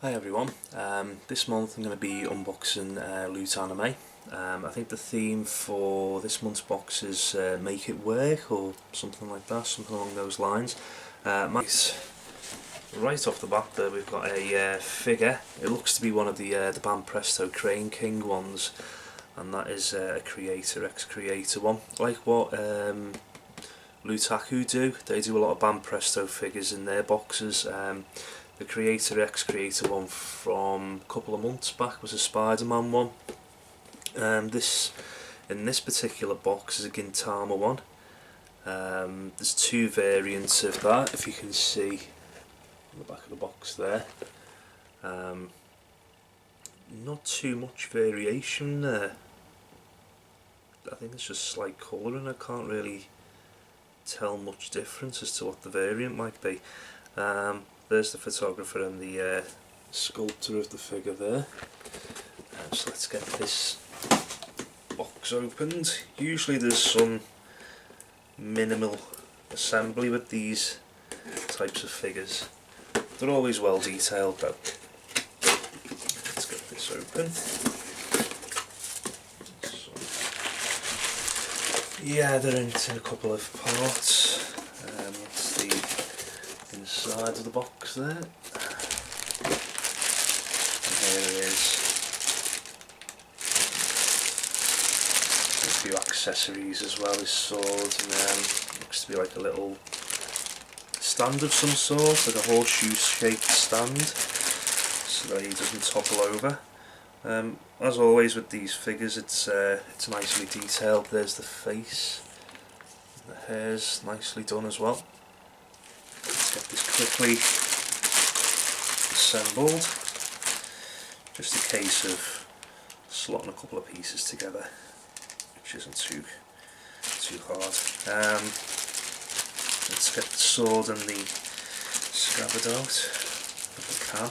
Hi everyone, this month I'm going to be unboxing Loot Anime. I think the theme for this month's box is Make It Work or something like that, something along those lines. Right off the bat there we've got a figure. It looks to be one of the Band Presto Crane King ones, and that is a creator, ex-creator one. Like what Lutaku do, they do a lot of Band Presto figures in their boxes. The creator, ex-creator one from a couple of months back was a Spider-Man one. In this particular box is a Gintama one. There's two variants of that, if you can see on the back of the box there. Not too much variation there. I think it's just slight colouring. I can't really tell much difference as to what the variant might be. There's the photographer and the sculptor of the figure there. So let's get this box opened. Usually there's some minimal assembly with these types of figures. They're always well detailed though. Let's get this open. So, yeah, they're in a couple of parts. That's the inside of the box there. And here it is. A few accessories as well, his sword, and looks to be like a little stand of some sort, like a horseshoe shaped stand, so that he doesn't topple over. As always with these figures, it's nicely detailed. There's the face, the hair's nicely done as well. Let's get this quickly assembled. Just a case of slotting a couple of pieces together, which isn't too hard. Let's get the sword and the scabbard out of the can.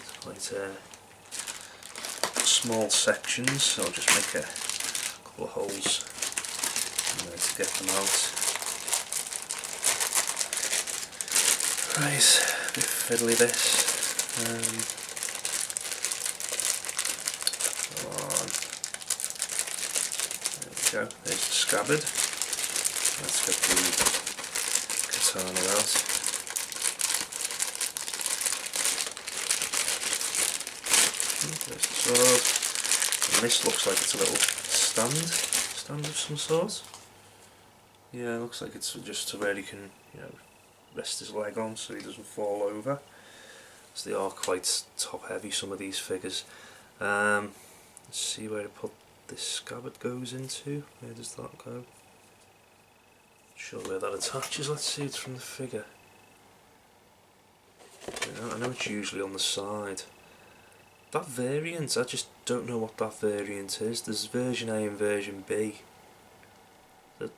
It's quite small sections, so I'll just make a couple of holes in there to get them out. Right, a bit fiddly this. Come on. There we go, there's the scabbard. Let's get the katana out. There's the sword. And this looks like it's a little stand of some sort. Yeah, it looks like it's just to where he can, rest his leg on so he doesn't fall over. So they are quite top heavy, some of these figures. Let's see where to put this scabbard goes into. Where does that go? Not sure where that attaches. Let's see, it's from the figure. I know it's usually on the side. That variant, I just don't know what that variant is. There's version A and version B.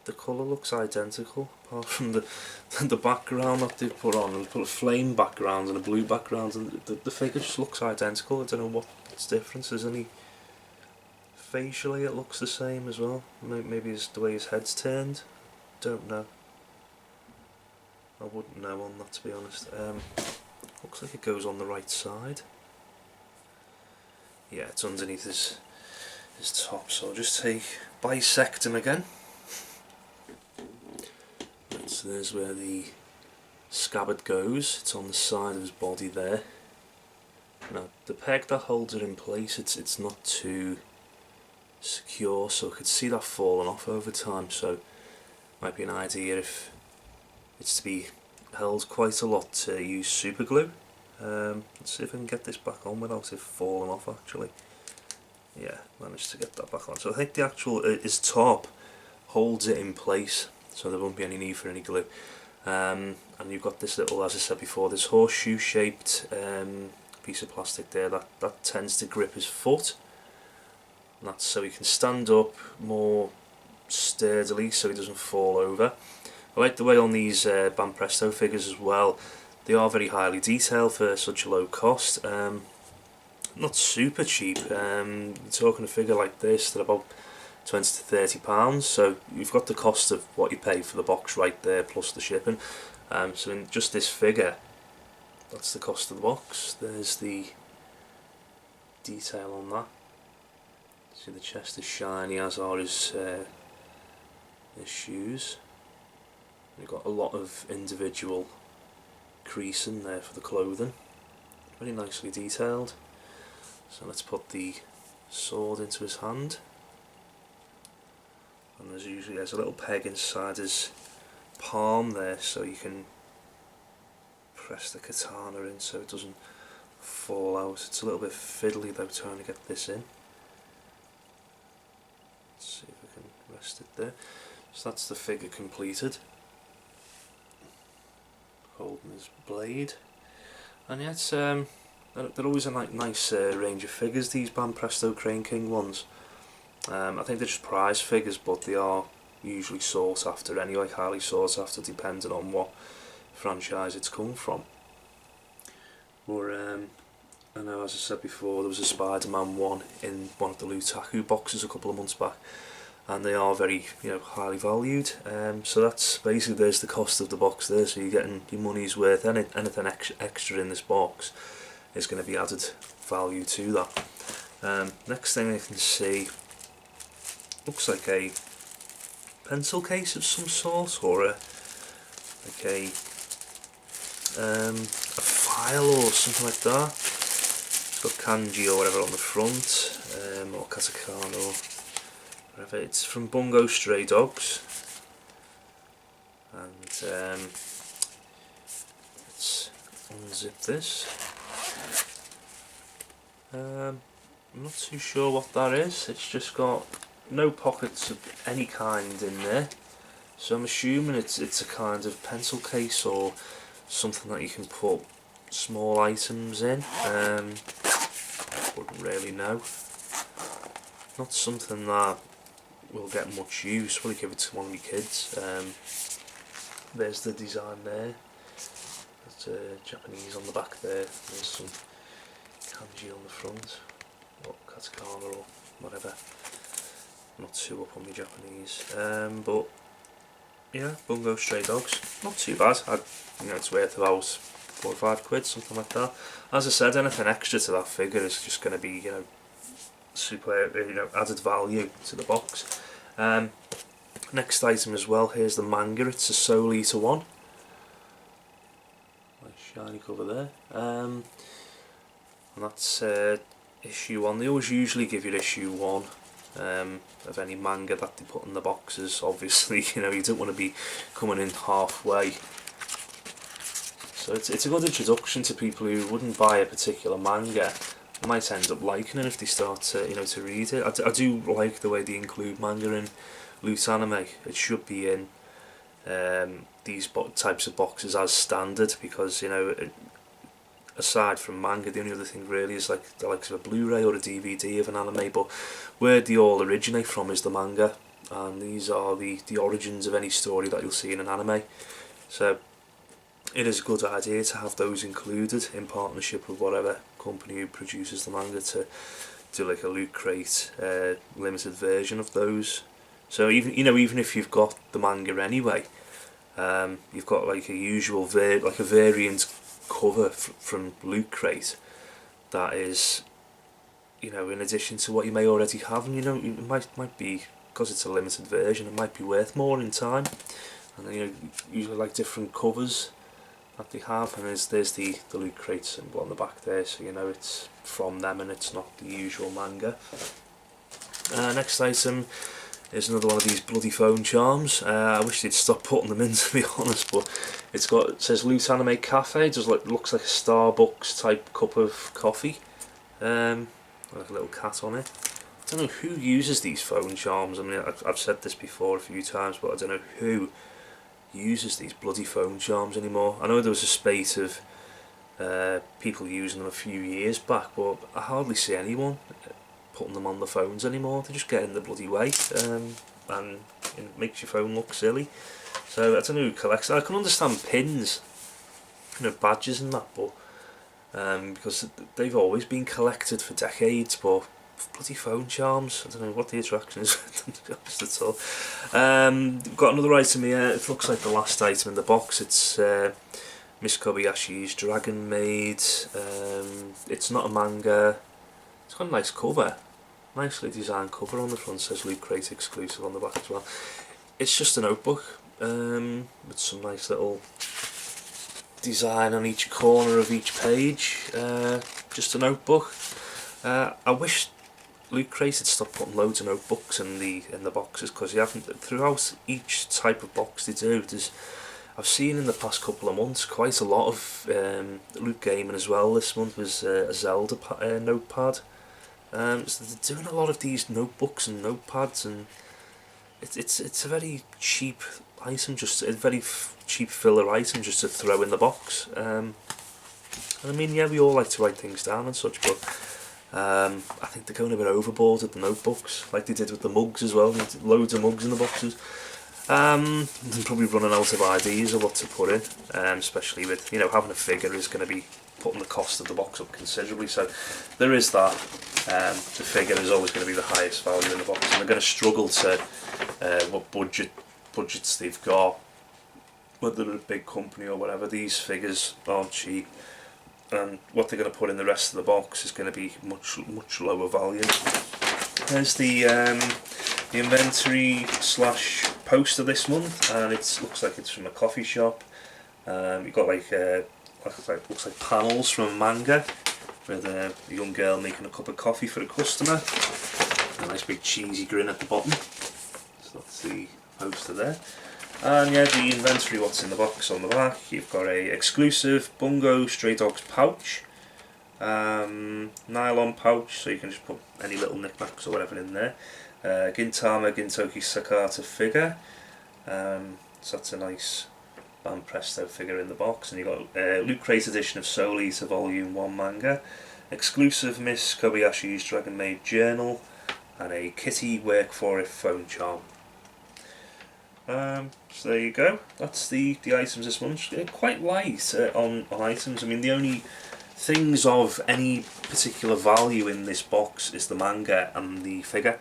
The colour looks identical, apart from the background that they put on. They put a flame background and a blue background, and the figure just looks identical. I don't know what's different. There's any facially it looks the same as well. Maybe it's the way his head's turned. Don't know. I wouldn't know on that, to be honest. Looks like it goes on the right side. Yeah, it's underneath his top. So I'll just bisect him again. So there's where the scabbard goes. It's on the side of his body there. Now the peg that holds it in place, it's not too secure, so I could see that falling off over time. So might be an idea if it's to be held quite a lot to use super glue. Let's see if I can get this back on without it falling off actually. Yeah, managed to get that back on. So I think the actual his top holds it in place, so there won't be any need for any glue. And you've got this little, as I said before, this horseshoe shaped piece of plastic there that tends to grip his foot. And that's so he can stand up more sturdily so he doesn't fall over. I like the way on these Band Presto figures as well, they are very highly detailed for such a low cost. Not super cheap. You're talking a figure like this, they're about £20 to £30, so you've got the cost of what you pay for the box right there plus the shipping. So in just this figure, that's the cost of the box. There's the detail on that. See, the chest is shiny, as are his shoes. You've got a lot of individual creasing there for the clothing. Very nicely detailed. So let's put the sword into his hand. And there's a little peg inside his palm there, so you can press the katana in so it doesn't fall out. It's a little bit fiddly though trying to get this in. Let's see if we can rest it there. So that's the figure completed. Holding his blade. And yeah, it's they're always a nice range of figures, these Banpresto Crane King ones. I think they're just prize figures, but they are usually sought after anyway, highly sought after, depending on what franchise it's come from. Or I know, as I said before, there was a Spider-Man one in one of the Lutaku boxes a couple of months back, and they are very, highly valued. So that's basically, there's the cost of the box there. So you're getting your money's worth. Anything extra in this box is going to be added value to that. Next thing I can see, looks like a pencil case of some sort, or a file or something like that. It's got kanji or whatever on the front, or katakana or whatever. It's from Bungo Stray Dogs, and let's unzip this. I'm not too sure what that is. It's just got no pockets of any kind in there, so I'm assuming it's a kind of pencil case or something that you can put small items in. Wouldn't really know. Not something that will get much use. Probably give it to one of my kids. There's the design there. There's Japanese on the back there. There's some kanji on the front, or katakana or whatever. Not too up on my Japanese, but yeah, Bungo Stray Dogs, not too bad. It's worth about £4 or £5, something like that. As I said, anything extra to that figure is just going to be, super, added value to the box. Next item as well. Here's the manga. It's a Soul Eater one. Nice shiny cover there. And that's issue 1. They always usually give you issue 1 of any manga that they put in the boxes. Obviously, you don't want to be coming in halfway. So it's a good introduction to people who wouldn't buy a particular manga. They might end up liking it if they start to read it. I do like the way they include manga in loot anime. It should be in these types of boxes as standard, because aside from manga, the only other thing really is like the likes of a Blu-ray or a DVD of an anime. But where they all originate from is the manga, and these are the origins of any story that you'll see in an anime. So it is a good idea to have those included in partnership with whatever company who produces the manga, to do like a Loot Crate limited version of those. So even if you've got the manga anyway, you've got like a usual like a variant cover from Loot Crate that is, in addition to what you may already have, and it might be, because it's a limited version, it might be worth more in time. And then usually like different covers that they have, and there's the Loot Crate symbol on the back there, so it's from them and it's not the usual manga. Next item is another one of these bloody phone charms. I wish they'd stop putting them in, to be honest, but it says Loot Anime Cafe. It looks like a Starbucks type cup of coffee, like a little cat on it. I don't know who uses these phone charms. I mean, I've said this before a few times, but I don't know who uses these bloody phone charms anymore. I know there was a spate of people using them a few years back, but I hardly see anyone putting them on the phones anymore. They just get in the bloody way, and it makes your phone look silly. So I don't know who collects that. I can understand pins, badges and that, but because they've always been collected for decades, but bloody phone charms, I don't know what the attraction is to be honest at all. Got another item here. It looks like the last item in the box. It's Miss Kobayashi's Dragon Maid. It's not a manga. It's got a nice cover, nicely designed cover on the front. Says Loot Crate exclusive on the back as well. It's just a notebook with some nice little design on each corner of each page. Just a notebook. I wish Loot Crate had stopped putting loads of notebooks in the boxes, because you haven't, throughout each type of box they do, I've seen in the past couple of months quite a lot of Loot Gaming as well. This month was a Zelda notepad. So they're doing a lot of these notebooks and notepads, and it's a very cheap item, just a very cheap filler item just to throw in the box. And I mean, yeah, we all like to write things down and such, but I think they're going a bit overboard with the notebooks, like they did with the mugs as well. Loads of mugs in the boxes. They're probably running out of ideas of what to put in, especially with, you know, having a figure is going to be putting the cost of the box up considerably. So there is that. The figure is always going to be the highest value in the box, and they're going to struggle to what budgets they've got, whether they're a big company or whatever. These figures aren't cheap, and what they're going to put in the rest of the box is going to be much lower value. There's the inventory slash poster this month, and it looks like it's from a coffee shop. You've got like looks like panels from a manga with a young girl making a cup of coffee for a customer. A nice big cheesy grin at the bottom. So that's the poster there. And yeah, the inventory, what's in the box on the back. You've got a exclusive Bungo Stray Dogs pouch, nylon pouch, so you can just put any little knickknacks or whatever in there. Gintama Gintoki Sakata figure, so that's a nice Van Presto figure in the box. And you've got Loot Crate edition of Soul Eater Volume 1 manga, exclusive Miss Kobayashi's Dragon Maid journal, and a Kitty Work For It phone charm. So there you go, that's the items this month. They're quite light on items. I mean, the only things of any particular value in this box is the manga and the figure.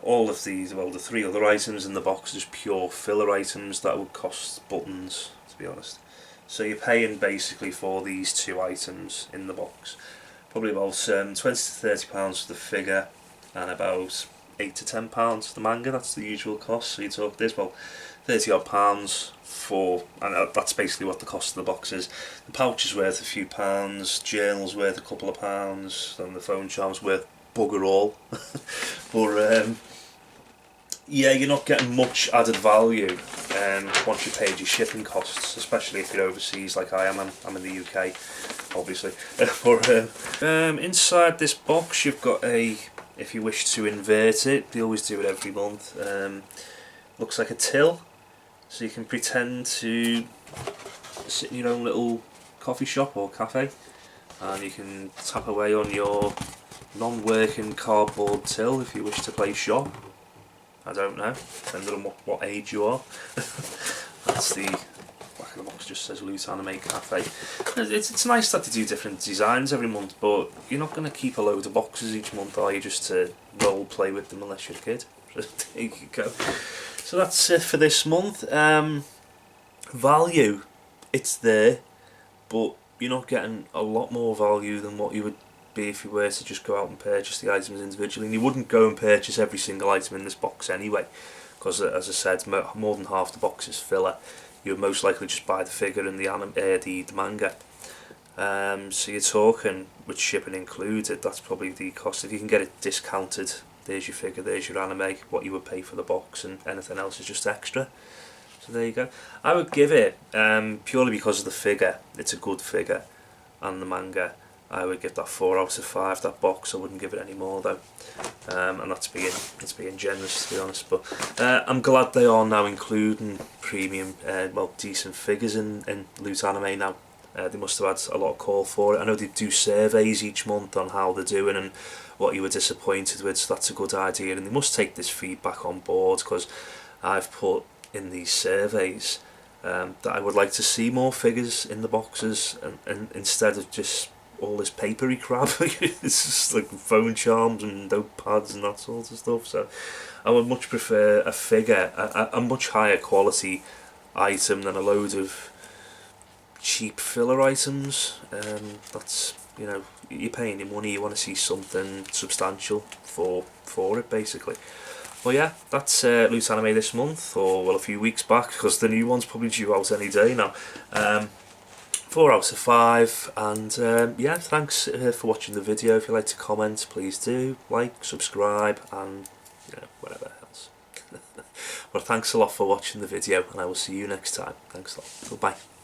All of these, well, the three other items in the box is pure filler items that would cost buttons, to be honest. So you're paying basically for these two items in the box. Probably about £20 to £30 for the figure, and about £8 to £10 for the manga. That's the usual cost. So you talk this, well, £30 odd pounds for, and that's basically what the cost of the box is. The pouch is worth a few pounds, journal's worth a couple of pounds, and the phone charm's worth bugger all. But yeah, you're not getting much added value once you paid your shipping costs, especially if you're overseas like I am. I'm in the UK, obviously. But inside this box you've got a, if you wish to invert it, they always do it every month, looks like a till, so you can pretend to sit in your own little coffee shop or cafe, and you can tap away on your non-working cardboard till if you wish to play shop. I don't know, depending on what age you are. That's the back of the box, just says Loot Anime Cafe. It's nice that they do different designs every month, but you're not going to keep a load of boxes each month, are you, just to role play with them unless you're a kid. There you go. So that's it for this month. Value, it's there, but you're not getting a lot more value than what you would be if you were to just go out and purchase the items individually. And you wouldn't go and purchase every single item in this box anyway, because as I said, more than half the box is filler. You would most likely just buy the figure and the manga. So you're talking, with shipping included, that's probably the cost. If you can get it discounted, there's your figure, there's your anime, what you would pay for the box, and anything else is just extra. So there you go. I would give it, purely because of the figure, it's a good figure, and the manga, I would give that 4 out of 5, that box. I wouldn't give it any more though, and that's being generous, to be honest. But I'm glad they are now including premium, well, decent figures in Loot Anime now. They must have had a lot of call for it. I know they do surveys each month on how they're doing and what you were disappointed with, so that's a good idea, and they must take this feedback on board, because I've put in these surveys that I would like to see more figures in the boxes, and instead of just all this papery crap. It's just like phone charms and notepads and that sort of stuff. So I would much prefer a figure, a much higher quality item than a load of cheap filler items. That's, you know, you're paying your money, you want to see something substantial for it basically. Well, yeah, that's Loot Anime this month, or well, a few weeks back, because the new one's probably due out any day now. 4 out of 5, and yeah, thanks for watching the video. If you'd like to comment, please do like, subscribe, and you know, whatever else. Well, thanks a lot for watching the video, and I will see you next time. Thanks a lot. Goodbye.